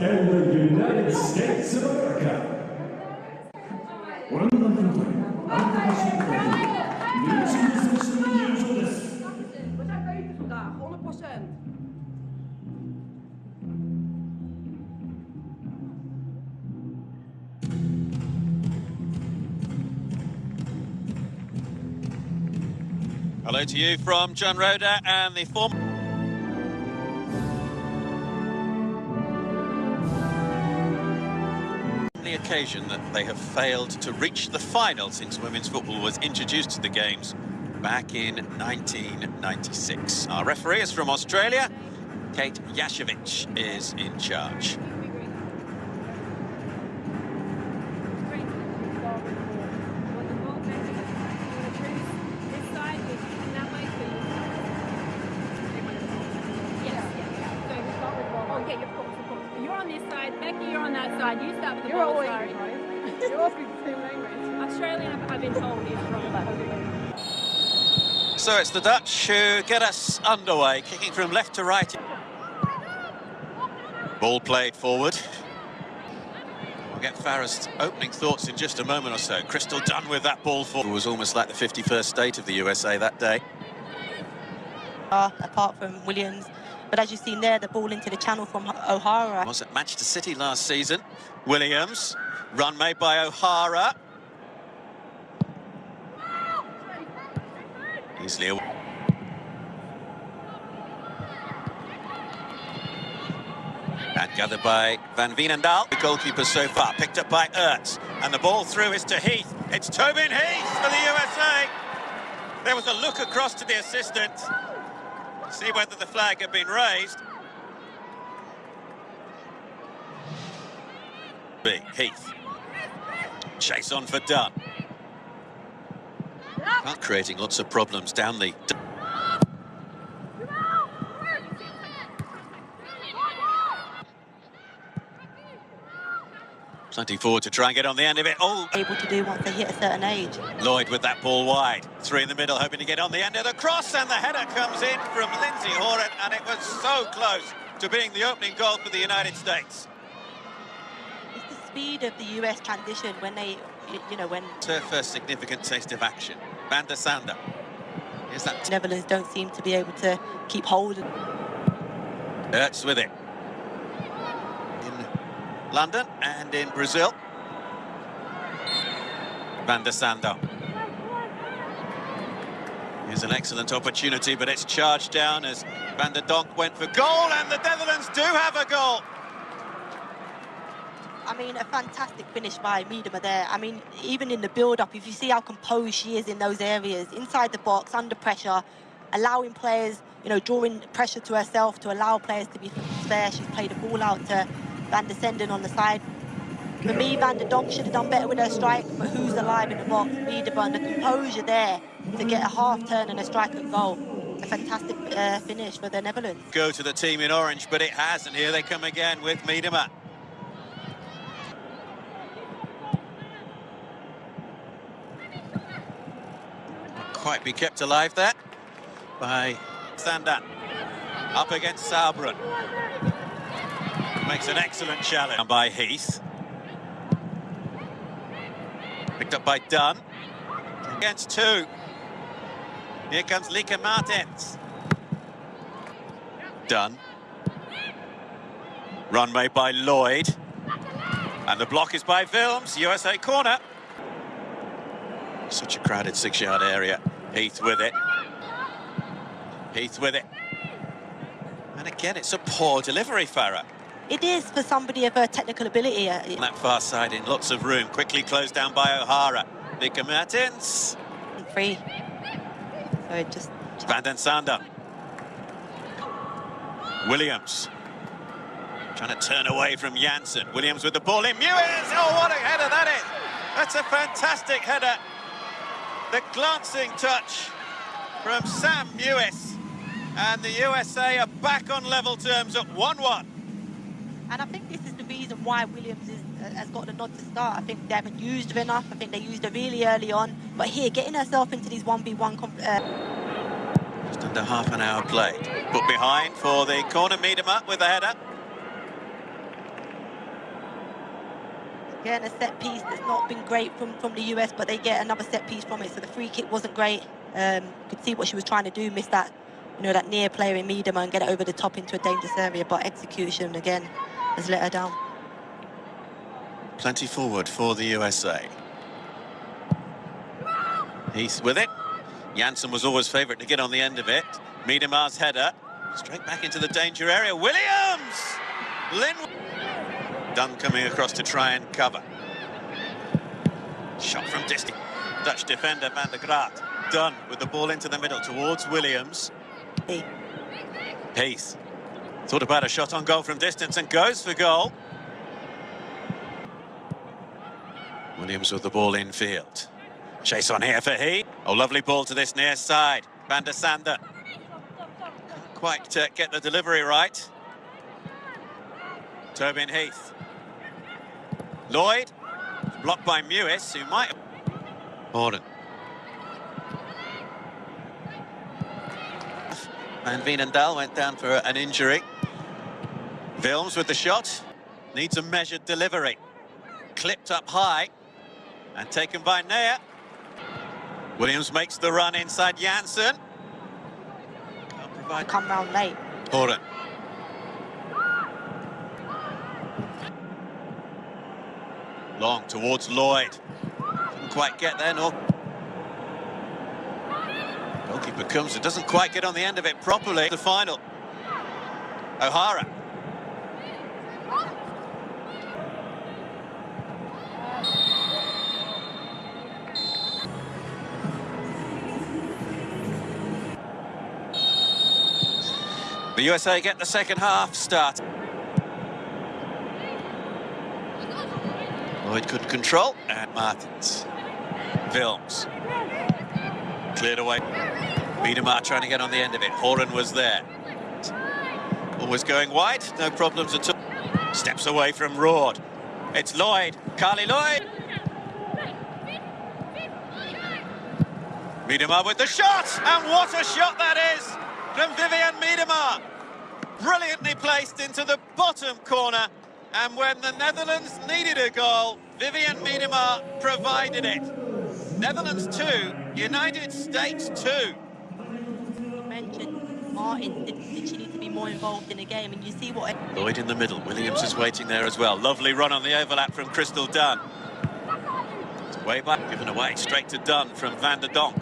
and the United States of America. We zijn beter vandaag, 100%. Hello to you from John Roda and the former. The occasion that they have failed to reach the final since women's football was introduced to the games back in 1996. Our referee is from Australia. Kate Yashevich is in charge. You're on this side, Becky, you're on that side. You start with the You're ball, always sorry. right. You're all speaking the same language. Australian, I've been told, is wrong. So it's the Dutch who get us underway, kicking from left to right. Ball played forward. We'll get Farah's opening thoughts in just a moment or so. Crystal Dunn with that ball forward. It was almost like the 51st state of the USA that day. Apart from Williams. But as you've seen there, the ball into the channel from O'Hara. Was at Manchester City last season. Williams, run made by O'Hara. Easily away. And gathered by Van Veenendaal. The goalkeeper so far, picked up by Ertz. And the ball through is to Heath. It's Tobin Heath for the USA. There was a look across to the assistant. See whether the flag had been raised. B. Heath. Chase on for Dunn. Creating lots of problems down the... Plenty forward to try and get on the end of it. Oh! Able to do once they hit a certain age. Lloyd with that ball wide. Three in the middle, hoping to get on the end of the cross, and the header comes in from Lindsay Horan, and it was so close to being the opening goal for the United States. It's the speed of the US transition when they, when... It's her first significant taste of action. Van der Sande. Here's that... Netherlands don't seem to be able to keep hold. Ertz with it. London and in Brazil. Van der Sande. Here's an excellent opportunity, but it's charged down as Van der Donk went for goal, and the Netherlands do have a goal. I mean, a fantastic finish by Miedema there. I mean, even in the build-up, if you see how composed she is in those areas, inside the box, under pressure, allowing players, drawing pressure to herself to allow players to be fair. She's played the ball out to Van der Sande on the side. For me, Van der Donk should have done better with her strike, but who's alive in the box? Miedema, and the composure there to get a half turn and a strike at goal. A fantastic finish for the Netherlands. Go to the team in orange, but it has, and here they come again with Miedema. Not quite be kept alive there by Sandan. Up against Sauerbrunn. Makes an excellent challenge by Heath. Picked up by Dunn. Against two. Here comes Lieke Martens. Dunn. Run made by Lloyd. And the block is by Wilms. USA corner. Such a crowded 6-yard area. Heath with it. Heath with it. And again, it's a poor delivery, Farah. It is for somebody of her technical ability. On that far side in lots of room. Quickly closed down by O'Hara. Lieke Martens. Free. So just... Van der Sande. Williams. Trying to turn away from Janssen. Williams with the ball in. Mewis! Oh, what a header that is! That's a fantastic header. The glancing touch from Sam Mewis. And the USA are back on level terms at 1-1. And I think this is the reason why Williams has got the nod to start. I think they haven't used her enough. I think they used her really early on. But here, getting herself into these 1v1... Just under half an hour played. Put behind for the corner, Miedema with the header. Again, a set piece that's not been great from the US, but they get another set piece from it. So the free kick wasn't great. Could see what she was trying to do, miss that, that near player in Miedema and get it over the top into a dangerous area. But execution again has let her down. Plenty forward for the USA. Heath with it. Janssen was always favourite to get on the end of it. Miedema's header. Straight back into the danger area. Williams! Lynn. Dunn coming across to try and cover. Shot from distance. Dutch defender Van der Graat. Dunn with the ball into the middle towards Williams. Heath. Thought about a shot on goal from distance and goes for goal. Williams with the ball infield. Chase on here for Heath. Oh, lovely ball to this near side. Van der Sande. Can't quite get the delivery right. Tobin Heath. Lloyd. Blocked by Mewis, who might... Borden. Van Veenendaal went down for an injury. Wilms with the shot. Needs a measured delivery. Clipped up high. And taken by Naeher. Williams makes the run inside Janssen. Can't provide... Come round late. Borden. Long towards Lloyd. Didn't quite get there, nor... Goalkeeper comes and doesn't quite get on the end of it properly. The final. O'Hara. The USA get the second half start. Lloyd couldn't control, and Martins. Wilms. Cleared away. Miedema trying to get on the end of it. Horan was there. Always going wide, no problems at all. Steps away from Roord. It's Lloyd. Carly Lloyd. Miedema with the shot, and what a shot that is from Vivianne Miedema. Brilliantly placed into the bottom corner. And when the Netherlands needed a goal, Vivianne Miedema provided it. Netherlands 2, United States 2. You mentioned Martin, did she need to be more involved in the game? And you see what... Lloyd in the middle, Williams is waiting there as well. Lovely run on the overlap from Crystal Dunn. It's way back, given away, straight to Dunn from Van der Donk.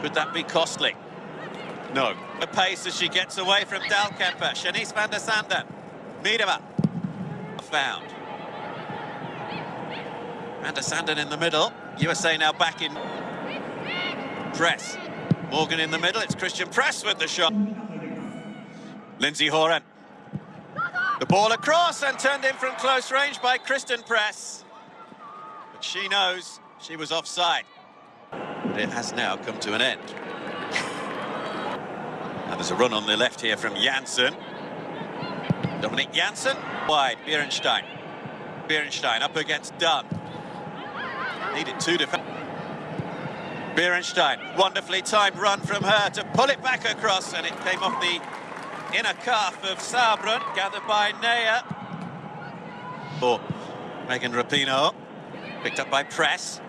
Could that be costly? No. The pace as she gets away from Dalkemper. Shanice van der Sande. Miedema. Found. Van der Sande in the middle. USA now back in press. Morgan in the middle. It's Christian Press with the shot. Lindsay Horan. The ball across and turned in from close range by Kristen Press. But she knows she was offside. But it has now come to an end. Now there's a run on the left here from Janssen. Dominic Janssen, wide, Bierenstein. Bierenstein up against Dunn. Needed two defenders. Bierenstein, wonderfully timed run from her to pull it back across, and it came off the inner calf of Sabrun, gathered by Naeher. For Megan Rapinoe, picked up by Press.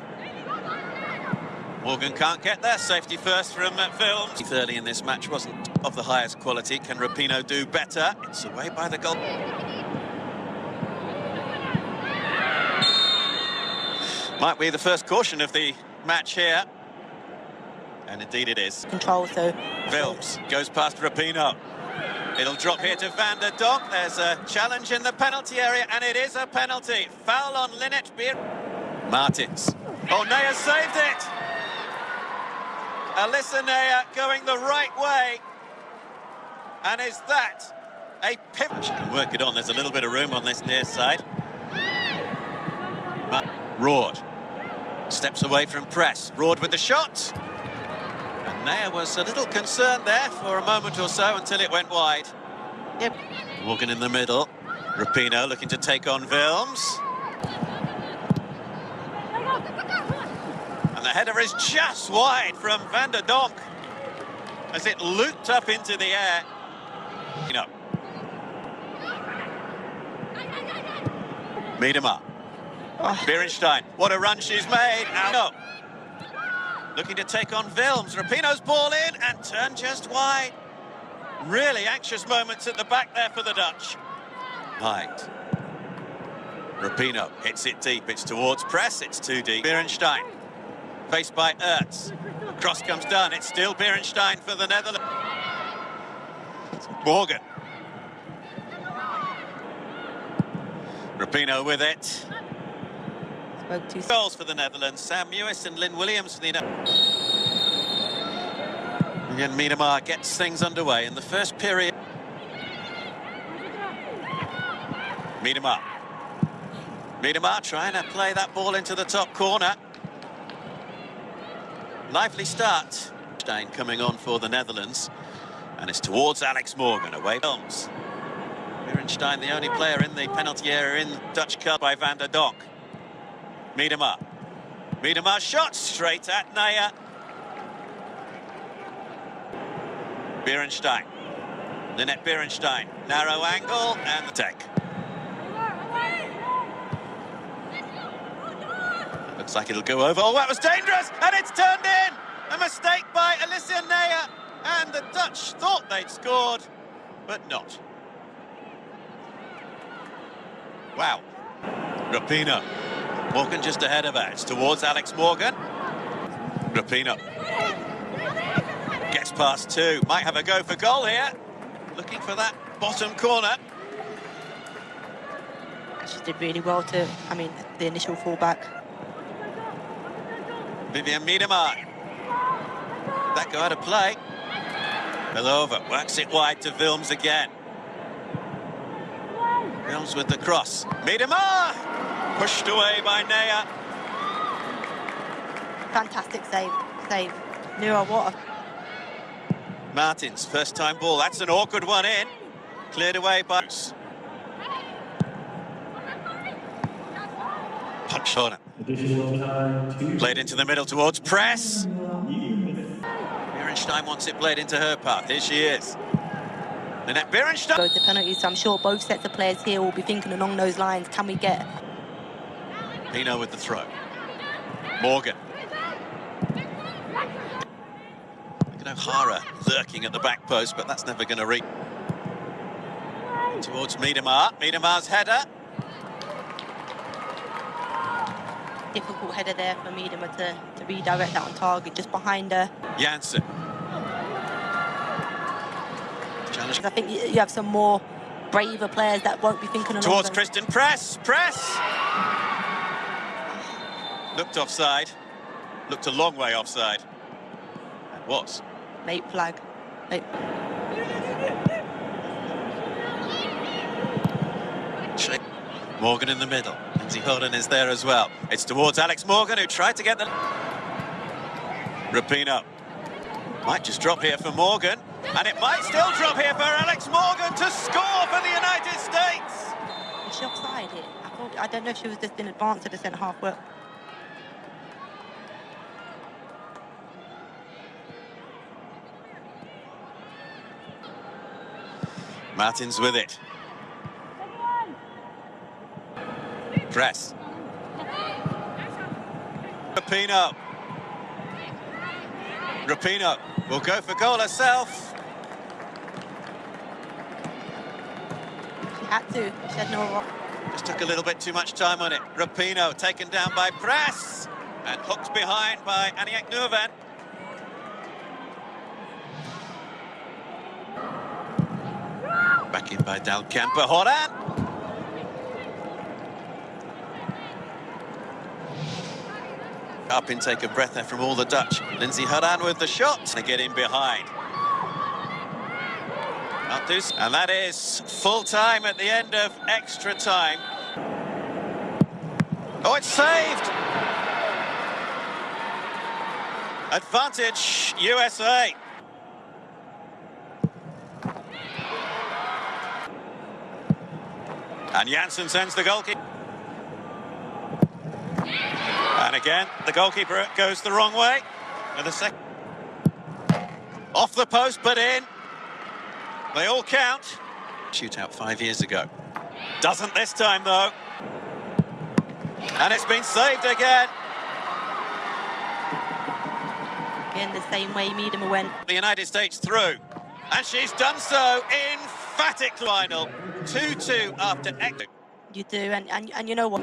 Morgan can't get there, safety first from Wilms. Early in this match wasn't of the highest quality. Can Rapinoe do better? It's away by the goal. Might be the first caution of the match here. And indeed it is. Control, so... Wilms goes past Rapinoe. It'll drop here to Van der Donk. There's a challenge in the penalty area, and it is a penalty. Foul on Lynette Beer. Martins. Oh, Naeher saved it! Alyssa Naeher going the right way. And is that a pivot? She can work it on. There's a little bit of room on this near side. Roord steps away from Press. Roord with the shot. And Naeher was a little concerned there for a moment or so until it went wide. Yep. Morgan in the middle. Rapinoe looking to take on Wilms. And the header is just wide from Van der Donk as it looped up into the air. Miedema. Beerenstein, what a run she's made. Now, no. Looking to take on Wilms. Rapinoe's ball in and turned just wide. Really anxious moments at the back there for the Dutch. Right. Rapinoe hits it deep. It's towards press. It's too deep. Beerenstein. Faced by Ertz. Cross comes down. It's still Beerenstein for the Netherlands. Morgan. Rapinoe with it. Goals for the Netherlands. Sam Mewis and Lynn Williams for the Again, Miedema gets things underway in the first period. Miedema trying to play that ball into the top corner. Lively start. Stein coming on for the Netherlands. And it's towards Alex Morgan, away Wilms. Beerenstein, the only player in the penalty area in Dutch cup by Van der Donk. Miedema shot straight at Naeher. Beerenstein. Lynette Beerenstein. Narrow angle and the tech. Looks like it'll go over. Oh, that was dangerous! And it's turned in! A mistake by Alyssa Naeher. And the Dutch thought they'd scored, but not. Wow. Rapinoe. Morgan just ahead of her. It's towards Alex Morgan. Rapinoe. Gets past two. Might have a go for goal here. Looking for that bottom corner. She did really well to, the initial fullback. Vivian Miedema. That go out of play. Belova works it wide to Wilms again. Wilms with the cross. Miedema! Pushed away by Naeher. Fantastic save. Naeher, what a... Martins, first time ball. That's an awkward one in. Cleared away by... Punch on it. Played into the middle towards press. Beerenstein wants it played into her path. Here she is. Lynette Beerenstein. Go to penalties, so I'm sure both sets of players here will be thinking along those lines. Can we get... Pino with the throw. Morgan. Look at O'Hara lurking at the back post, but that's never going to reach. Towards Miedema. Miedema's header. Difficult header there for Miedema to redirect that on target, just behind her. Janssen. I think you have some more braver players that won't be thinking along towards them. Kristen. Press! Looked offside. Looked a long way offside. It was. Late flag. Morgan in the middle. Lindsay Holden is there as well. It's towards Alex Morgan, who tried to get the... Rapinoe. Might just drop here for Morgan. And it might still drop here for Alex Morgan to score for the United States. Is she offside here? I don't know if she was just in advance of the centre-half work. Martins with it. Press. Rapinoe will go for goal herself. She had to. She had no... Just took a little bit too much time on it. Rapinoe taken down by press and hooked behind by Aniek Nuven. Back in by Dalkamper. Horan. Up intake of breath there from all the Dutch. Lindsay Horan with the shot to get in behind. And that is full time at the end of extra time. Oh, it's saved! Advantage, USA. And Janssen sends the goalkeeper. And again, the goalkeeper goes the wrong way. And the second. Off the post, but in. They all count. Shootout 5 years ago. Doesn't this time, though. And it's been saved again. In the same way Miedema went. The United States through. And she's done so. Emphatic final. 2-2 after extra. You do, and you know what?